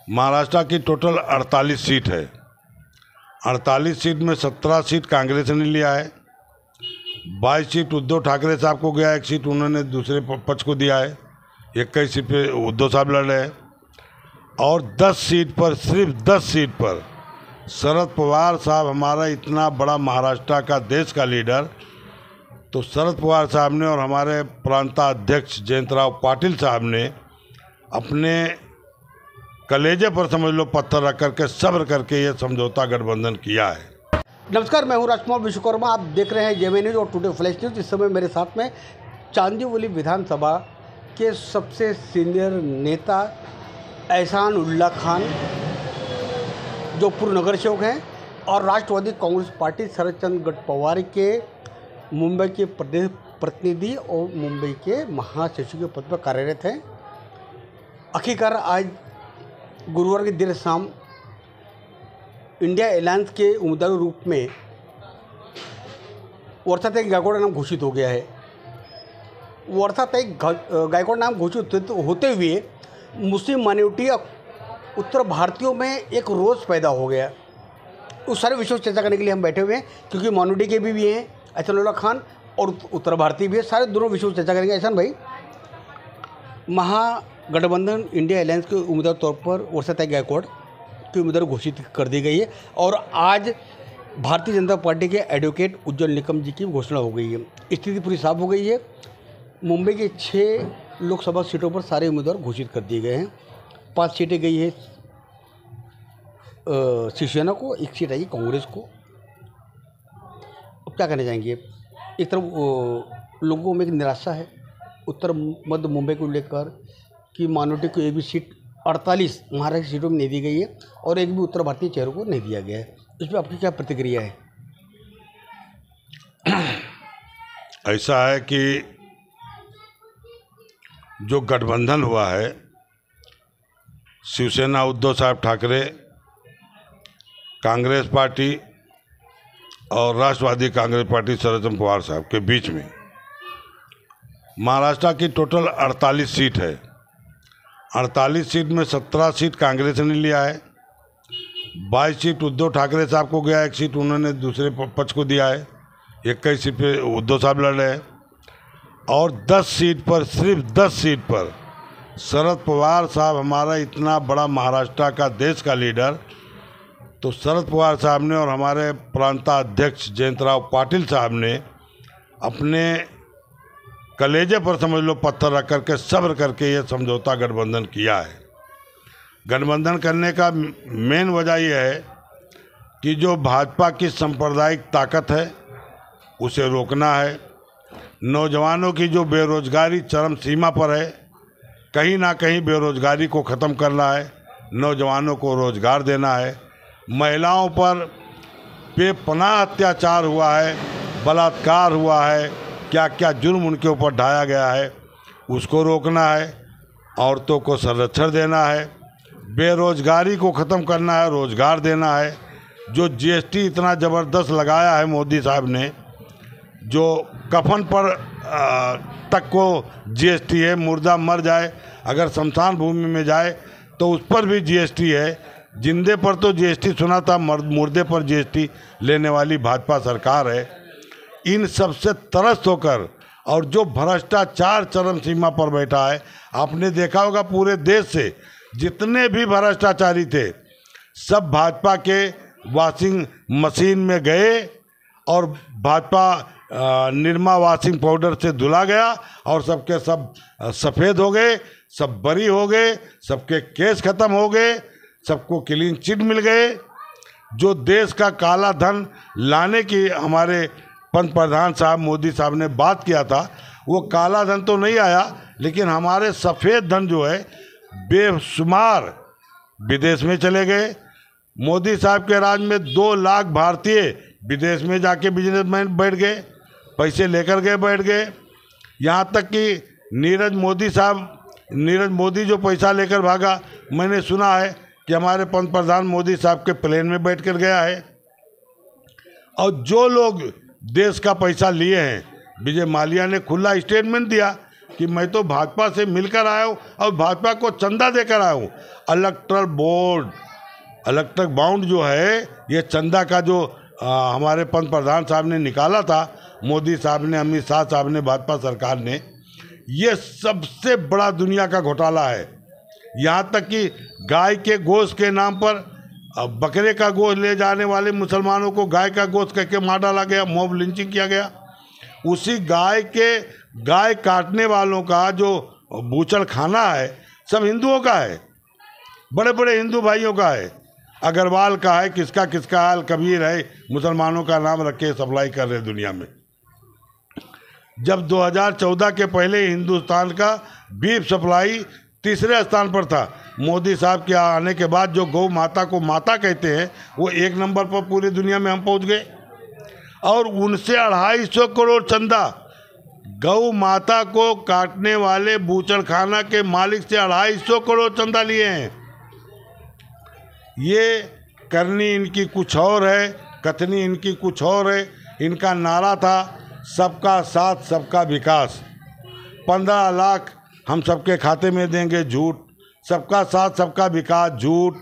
महाराष्ट्र की total 48 seat है। 48 seat में 17 सीट कांग्रेस ने लिया है, 22 सीट उद्धव ठाकरे साहब को गया, 1 सीट उन्होंने दूसरे पक्ष को दिया है, 21 सीट पे उद्धव साहब लड़ रहे हैं। और 10 सीट पर, सिर्फ 10 सीट पर शरद पवार साहब, हमारा इतना बड़ा महाराष्ट्र का देश का लीडर, तो शरद पवार साहब ने और हमारे प्रांताध्यक्ष जयंतराव पाटिल साहब ने अपने कलेजे पर समझ लो पत्थर रख करके सब्र करके ये समझौता गठबंधन किया है। नमस्कार, मैं हूं राजकुमार विश्वकर्मा। आप देख रहे हैं जेएमए न्यूज़ और टुडे फ्लैश न्यूज़। इस समय मेरे साथ में चांदीवली विधानसभा के सबसे सीनियर नेता एहसान उल्ला खान, जो पूर्व नगर सेवक हैं और राष्ट्रवादी कांग्रेस पार्टी शरद चंद्र पवार के मुंबई के प्रदेश प्रतिनिधि और मुंबई के महासचिव के पद पर कार्यरत हैं। आखिरकार आज गुरुवार की देर शाम इंडिया अलायंस के उम्मीदवार रूप में वर्षाताई गायकवाड़ नाम घोषित हो गया है। वर्षाताई गायकवाड़ नाम घोषित होते हुए मुस्लिम माइनॉरिटी उत्तर भारतीयों में एक रोष पैदा हो गया। उस सारे विषयों चर्चा करने के लिए हम बैठे हुए हैं, क्योंकि माइनॉरिटी के भी हैं एहसान उल्ला खान और उत्तर भारतीय भी है। सारे दोनों विषयों चर्चा करेंगे। एहसान भाई, महागठबंधन इंडिया अलायंस के उम्मीदवार तौर पर वर्षाताई गायकवाड़ की उम्मीदवार घोषित कर दी गई है और आज भारतीय जनता पार्टी के एडवोकेट उज्जवल निकम जी की घोषणा हो गई है। स्थिति पूरी साफ हो गई है। मुंबई के 6 लोकसभा सीटों पर सारे उम्मीदवार घोषित कर दिए गए हैं। 5 सीटें गई है शिवसेना को, 1 सीट आई कांग्रेस को। अब क्या कहना चाहेंगे? एक तरफ लोगों में एक निराशा है उत्तर मध्य मुंबई को लेकर कि माइनॉरिटी को एक भी सीट 48 महाराष्ट्र सीटों में नहीं दी गई है और एक भी उत्तर भारतीय चेहरों को नहीं दिया गया है। इस पर आपकी क्या प्रतिक्रिया है? ऐसा है कि जो गठबंधन हुआ है, शिवसेना उद्धव साहब ठाकरे, कांग्रेस पार्टी और राष्ट्रवादी कांग्रेस पार्टी शरद चंद्र पवार साहब के बीच में, महाराष्ट्र की टोटल 48 सीट है। 48 सीट में 17 सीट कांग्रेस ने लिया है, 22 सीट उद्धव ठाकरे साहब को गया, 1 सीट उन्होंने दूसरे पक्ष को दिया है, 21 सीट पे उद्धव साहब लड़ रहे हैं। और 10 सीट पर, सिर्फ 10 सीट पर शरद पवार साहब, हमारा इतना बड़ा महाराष्ट्र का देश का लीडर, तो शरद पवार साहब ने और हमारे प्रांताध्यक्ष जयंतराव पाटिल साहब ने अपने कलेजे पर समझ लो पत्थर रख करके सब्र करके ये समझौता गठबंधन किया है। गठबंधन करने का मेन वजह यह है कि जो भाजपा की सांप्रदायिक ताकत है उसे रोकना है। नौजवानों की जो बेरोजगारी चरम सीमा पर है, कहीं ना कहीं बेरोजगारी को ख़त्म करना है, नौजवानों को रोजगार देना है। महिलाओं पर बेपनाह अत्याचार हुआ है, बलात्कार हुआ है, क्या क्या जुर्म उनके ऊपर ढाया गया है, उसको रोकना है। औरतों को संरक्षण देना है, बेरोजगारी को ख़त्म करना है, रोजगार देना है। जो जीएसटी इतना ज़बरदस्त लगाया है मोदी साहब ने, जो कफन पर तक को जीएसटी है, मुर्दा मर जाए अगर शमशान भूमि में जाए तो उस पर भी जीएसटी है। जिंदे पर तो जीएसटी सुना था, मुर्दे पर जीएसटी लेने वाली भाजपा सरकार है। इन सबसे त्रस्त होकर और जो भ्रष्टाचार चरम सीमा पर बैठा है, आपने देखा होगा पूरे देश से जितने भी भ्रष्टाचारी थे सब भाजपा के वॉशिंग मशीन में गए और भाजपा निरमा वॉशिंग पाउडर से धुला गया और सबके सब सफ़ेद हो गए, सब बरी हो गए, सबके केस खत्म हो गए, सबको क्लीन चिट मिल गए। जो देश का काला धन लाने की हमारे पंतप्रधान साहब मोदी साहब ने बात किया था, वो काला धन तो नहीं आया, लेकिन हमारे सफ़ेद धन जो है बेशुमार विदेश में चले गए। मोदी साहब के राज में 2 लाख भारतीय विदेश में जाके बिजनेसमैन बैठ गए, पैसे लेकर गए, बैठ गए। यहाँ तक कि नीरज मोदी जो पैसा लेकर भागा, मैंने सुना है कि हमारे पंतप्रधान मोदी साहब के प्लेन में बैठ कर गया है। और जो लोग देश का पैसा लिए हैं, विजय माल्या ने खुला स्टेटमेंट दिया, कि मैं तो भाजपा से मिलकर आया हूँ और भाजपा को चंदा देकर आया हूँ। इलेक्ट्रल बाउंड जो है, ये चंदा का जो हमारे पंत प्रधान साहब ने निकाला था, मोदी साहब ने, अमित शाह साहब ने, भाजपा सरकार ने, ये सबसे बड़ा दुनिया का घोटाला है। यहाँ तक कि गाय के गोश्त के नाम पर बकरे का गोश्त ले जाने वाले मुसलमानों को गाय का गोश्त कह के मार डाला गया, मॉब लिंचिंग किया गया। उसी गाय काटने वालों का जो बूचड़ खाना है, सब हिंदुओं का है, बड़े बड़े हिंदू भाइयों का है। अग्रवाल का है, किसका हाल कबीर है, मुसलमानों का नाम रख के सप्लाई कर रहे दुनिया में। जब 2014 के पहले हिंदुस्तान का बीफ सप्लाई तीसरे स्थान पर था। मोदी साहब के आने के बाद जो गौ माता को माता कहते हैं, वो 1 नंबर पर पूरी दुनिया में हम पहुंच गए। और उनसे 250 करोड़ चंदा, गौ माता को काटने वाले बूचड़खाना के मालिक से 250 करोड़ चंदा लिए हैं। ये करनी इनकी कुछ और है, कथनी इनकी कुछ और है। इनका नारा था सबका साथ सबका विकास। 15 लाख हम सबके खाते में देंगे, झूठ। सबका साथ सबका विकास, झूठ।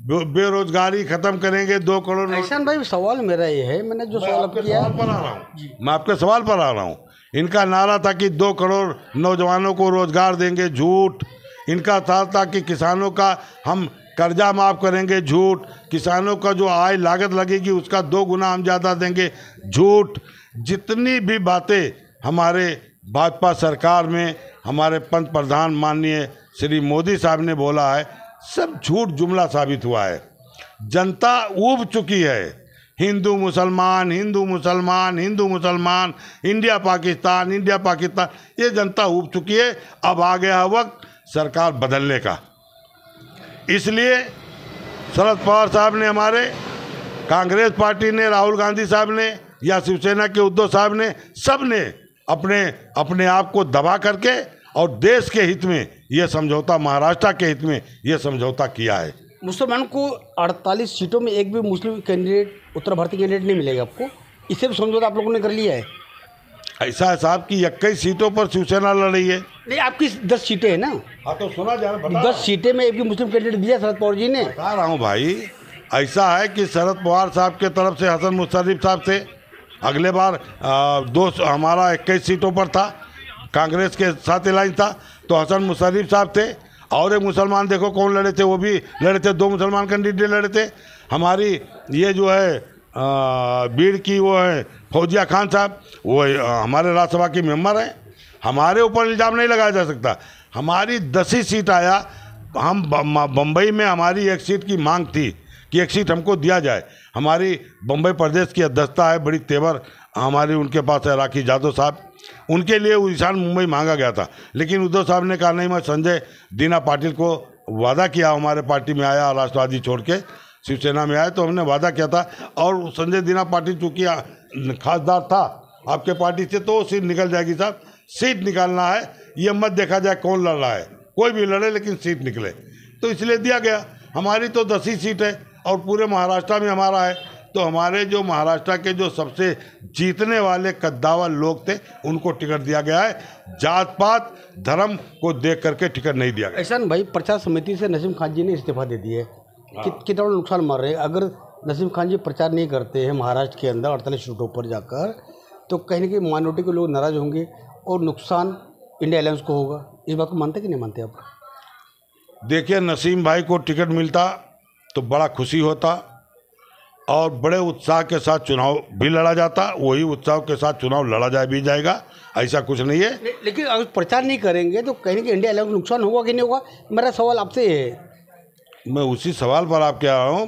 बेरोजगारी खत्म करेंगे, 2 करोड़। ऐशान भाई, सवाल मेरा ये है, मैंने जो सवाल किया, मैं आपके सवाल पर आ रहा हूँ। इनका नारा था कि 2 करोड़ नौजवानों को रोजगार देंगे, झूठ। इनका था कि किसानों का हम कर्जा माफ करेंगे, झूठ। किसानों का जो आय लागत लगेगी उसका 2 गुना हम ज़्यादा देंगे, झूठ। जितनी भी बातें हमारे भाजपा सरकार में हमारे पंत प्रधान माननीय श्री मोदी साहब ने बोला है, सब झूठ जुमला साबित हुआ है। जनता ऊब चुकी है। हिंदू मुसलमान, हिंदू मुसलमान, हिंदू मुसलमान, इंडिया पाकिस्तान, इंडिया पाकिस्तान, ये जनता ऊब चुकी है। अब आ गया वक्त सरकार बदलने का। इसलिए शरद पवार साहब ने, हमारे कांग्रेस पार्टी ने, राहुल गांधी साहब ने, या शिवसेना के उद्धव साहब ने, सब ने अपने आप को दबा करके और देश के हित में यह समझौता, महाराष्ट्र के हित में यह समझौता किया है। मुसलमान को 48 सीटों में एक भी मुस्लिम कैंडिडेट, उत्तर भारतीय कैंडिडेट नहीं मिलेगा आपको, इसे भी समझौता आप लोगों ने कर लिया है। ऐसा है साहब कि 21 सीटों पर शिवसेना लड़ रही है। नहीं, आपकी 10 सीटें हैं ना। हाँ तो सुना जा रहा, 10 सीटें में एक भी मुस्लिम कैंडिडेट दिया शरद पवार जी ने। बता रहा हूँ भाई, ऐसा है कि शरद पवार साहब के तरफ से हसन मुशर्रफ साहब से अगले बार हमारा 21 सीटों पर था, कांग्रेस के साथ अलायंस था, तो हसन मुशर्रफ साहब थे। और एक मुसलमान देखो कौन लड़े थे, वो भी लड़े थे, 2 मुसलमान कैंडिडेट लड़े थे। हमारी ये जो है बीड़ की वो है फौजिया खान साहब, वो हमारे राज्यसभा की मेंबर हैं। हमारे ऊपर इल्ज़ाम नहीं लगाया जा सकता। हमारी 10 ही सीट आया। हम बम्बई में हमारी 1 सीट की मांग थी कि 1 सीट हमको दिया जाए। हमारी बम्बई प्रदेश की अध्यक्षता है, बड़ी तेवर हमारी उनके पास है, राखी यादव साहब, उनके लिए ईशान मुंबई मांगा गया था। लेकिन उद्धव साहब ने कहा नहीं, मैं संजय दीना पाटिल को वादा किया, हमारे पार्टी में आया, राष्ट्रवादी छोड़ के शिवसेना में आया, तो हमने वादा किया था। और संजय दीना पाटिल चूँकि खासदार था आपके पार्टी से, तो सीट निकल जाएगी साहब। सीट निकालना है, ये मत देखा जाए कौन लड़ रहा है, कोई भी लड़े लेकिन सीट निकले, तो इसलिए दिया गया। हमारी तो 10 ही सीट है और पूरे महाराष्ट्र में हमारा है। तो हमारे जो महाराष्ट्र के जो सबसे जीतने वाले कद्दावर लोग थे, उनको टिकट दिया गया है। जात पात धर्म को देख करके टिकट नहीं दिया गया। ऐशान भाई, प्रचार समिति से नसीम खान जी ने इस्तीफा दे दिया है। कितना नुकसान मार रहे हैं? अगर नसीम खान जी प्रचार नहीं करते हैं महाराष्ट्र के अंदर 48 सीटों पर जाकर, तो कहीं ना कहीं माइनॉरिटी के लोग नाराज होंगे और नुकसान इंडिया अलायंस को होगा। इस बात को मानते कि नहीं मानते आप? देखिए, नसीम भाई को टिकट मिलता तो बड़ा खुशी होता और बड़े उत्साह के साथ चुनाव भी लड़ा जाता। वही उत्साह के साथ चुनाव लड़ा भी जाएगा, ऐसा कुछ नहीं है। लेकिन अगर प्रचार नहीं करेंगे तो कहीं ना कहीं इंडिया अलायंस को नुकसान होगा कि नहीं होगा? मेरा सवाल आपसे है। मैं उसी सवाल पर आप कह रहा हूँ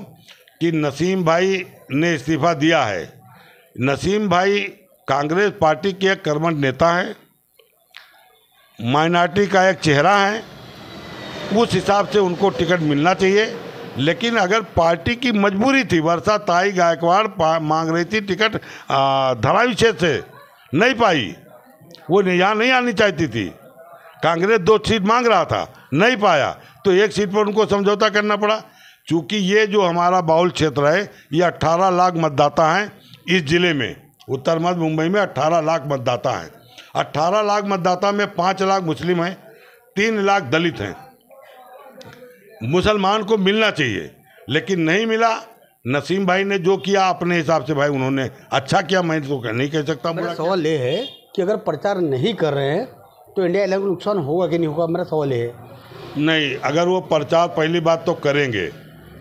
कि नसीम भाई ने इस्तीफा दिया है। नसीम भाई कांग्रेस पार्टी के एक कर्मठ नेता हैं, माइनॉरिटी का एक चेहरा है, उस हिसाब से उनको टिकट मिलना चाहिए। लेकिन अगर पार्टी की मजबूरी थी, वर्षा ताई गायकवाड़ मांग रही थी टिकट धरावी क्षेत्र से, नहीं पाई, वो यहाँ नहीं आनी चाहती थी। कांग्रेस 2 सीट मांग रहा था, नहीं पाया, तो 1 सीट पर उनको समझौता करना पड़ा। चूँकि ये जो हमारा बाउल क्षेत्र है, ये 18 लाख मतदाता हैं इस जिले में। उत्तर मध्य मुंबई में 18 लाख मतदाता हैं 18 लाख मतदाता में 5 लाख मुस्लिम हैं, 3 लाख दलित हैं। मुसलमान को मिलना चाहिए लेकिन नहीं मिला। नसीम भाई ने जो किया अपने हिसाब से भाई उन्होंने अच्छा किया, मैं तो नहीं कह सकता। मेरा सवाल ये है कि अगर प्रचार नहीं कर रहे हैं तो इंडिया अलायंस को नुकसान होगा कि नहीं होगा, मेरा सवाल ये है। नहीं, अगर वो प्रचार पहली बात तो करेंगे,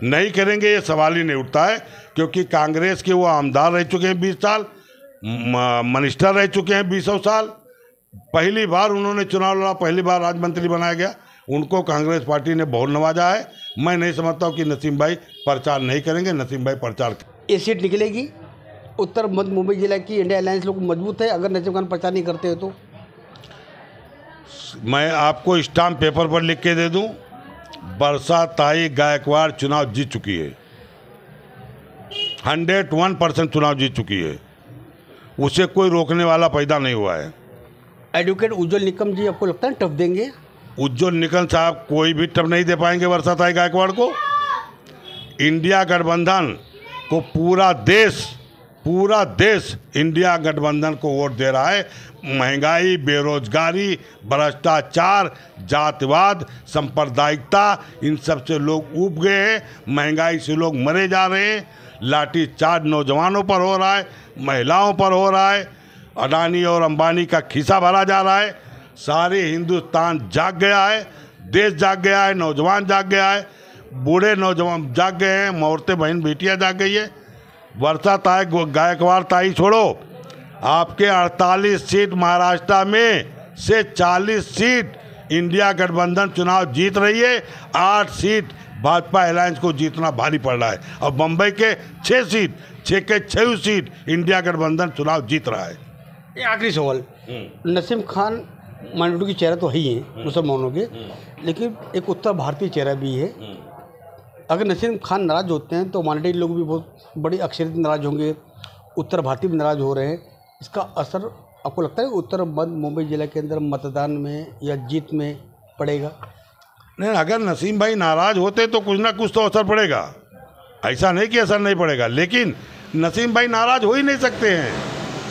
नहीं करेंगे ये सवाल ही नहीं उठता है, क्योंकि कांग्रेस के वो आमदार रह चुके हैं 20 साल, मिनिस्टर रह चुके हैं 20 साल। पहली बार उन्होंने चुनाव लड़ा, पहली बार राज्य मंत्री बनाया गया, उनको कांग्रेस पार्टी ने बहुत नवाजा है। मैं नहीं समझता हूँ कि नसीम भाई प्रचार नहीं करेंगे। नसीम भाई प्रचार, ये सीट निकलेगी उत्तर मध्य मुंबई जिला की। इंडिया अलायंस लोग मजबूत है अगर नसीम खान प्रचार नहीं करते हैं तो। मैं आपको स्टाम्प पेपर पर लिख के दे दूं, बरसा ताई गायकवाड़ चुनाव जीत चुकी है, 101% चुनाव जीत चुकी है, उसे कोई रोकने वाला पैदा नहीं हुआ है। एडवोकेट उज्जवल निकम जी आपको लगता है टफ देंगे? उज्जवल निकम साहब कोई भी टफ नहीं दे पाएंगे बरसा ताई गायकवाड़ को। इंडिया गठबंधन को पूरा देश इंडिया गठबंधन को वोट दे रहा है। महंगाई, बेरोजगारी, भ्रष्टाचार, जातिवाद, सांप्रदायिकता, इन सब से लोग ऊब गए हैं। महंगाई से लोग मरे जा रहे हैं। लाठीचार्ज नौजवानों पर हो रहा है, महिलाओं पर हो रहा है। अडानी और अंबानी का खिस्सा भरा जा रहा है। सारे हिंदुस्तान जाग गया है, देश जाग गया है, नौजवान जाग गया है, बूढ़े नौजवान जाग गए हैं, औरतें बहन बेटियां जाग गई है। बरसा ताई गायकवाड़ ताई छोड़ो, आपके 48 सीट महाराष्ट्र में से 40 सीट इंडिया गठबंधन चुनाव जीत रही है। 8 सीट भाजपा अलायंस को जीतना भारी पड़ रहा है और बम्बई के 6 के 6 सीट इंडिया गठबंधन चुनाव जीत रहा है। ये आखिरी सवाल, नसीम खान माइनॉरिटी की चेहरा तो है ही है मुसलमानों के, लेकिन एक उत्तर भारतीय चेहरा भी है। अगर नसीम खान नाराज होते हैं तो माइनॉरिटी लोग भी बहुत बड़ी अक्सरियत नाराज होंगे, उत्तर भारतीय भी नाराज हो रहे हैं। इसका असर आपको लगता है उत्तर मध्य मुंबई जिला के अंदर मतदान में या जीत में पड़ेगा? नहीं, अगर नसीम भाई नाराज होते तो कुछ ना कुछ तो असर पड़ेगा, ऐसा नहीं कि असर नहीं पड़ेगा। लेकिन नसीम भाई नाराज हो ही नहीं सकते हैं।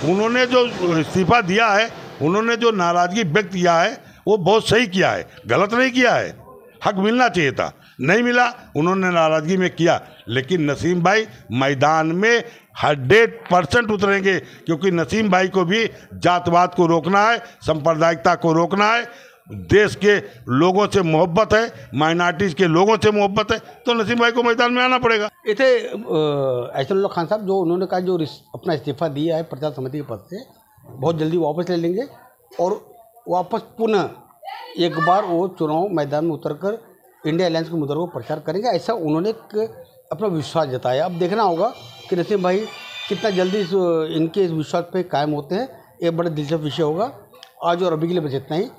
उन्होंने जो इस्तीफा दिया है, उन्होंने जो नाराजगी व्यक्त किया है वो बहुत सही किया है, गलत नहीं किया है। हक मिलना चाहिए था, नहीं मिला, उन्होंने नाराजगी में किया। लेकिन नसीम भाई मैदान में 100% उतरेंगे, क्योंकि नसीम भाई को भी जातवाद को रोकना है, सांप्रदायिकता को रोकना है। देश के लोगों से मोहब्बत है, माइनॉरिटीज़ के लोगों से मोहब्बत है, तो नसीम भाई को मैदान में आना पड़ेगा। इथे एहसानुल्लाह खान साहब जो उन्होंने कहा जो अपना इस्तीफा दिया है प्रचार समिति के पद से, बहुत जल्दी वापस ले लेंगे और वापस पुनः एक बार वो चुनाव मैदान में उतरकर इंडिया अलायंस के मुद्दों को प्रचार करेंगे, ऐसा उन्होंने अपना विश्वास जताया। अब देखना होगा कि नसीम भाई कितना जल्दी इनके इस विश्वास पे कायम होते हैं। एक बड़ा दिलचस्प विषय होगा। आज और अभी के लिए बस इतना ही।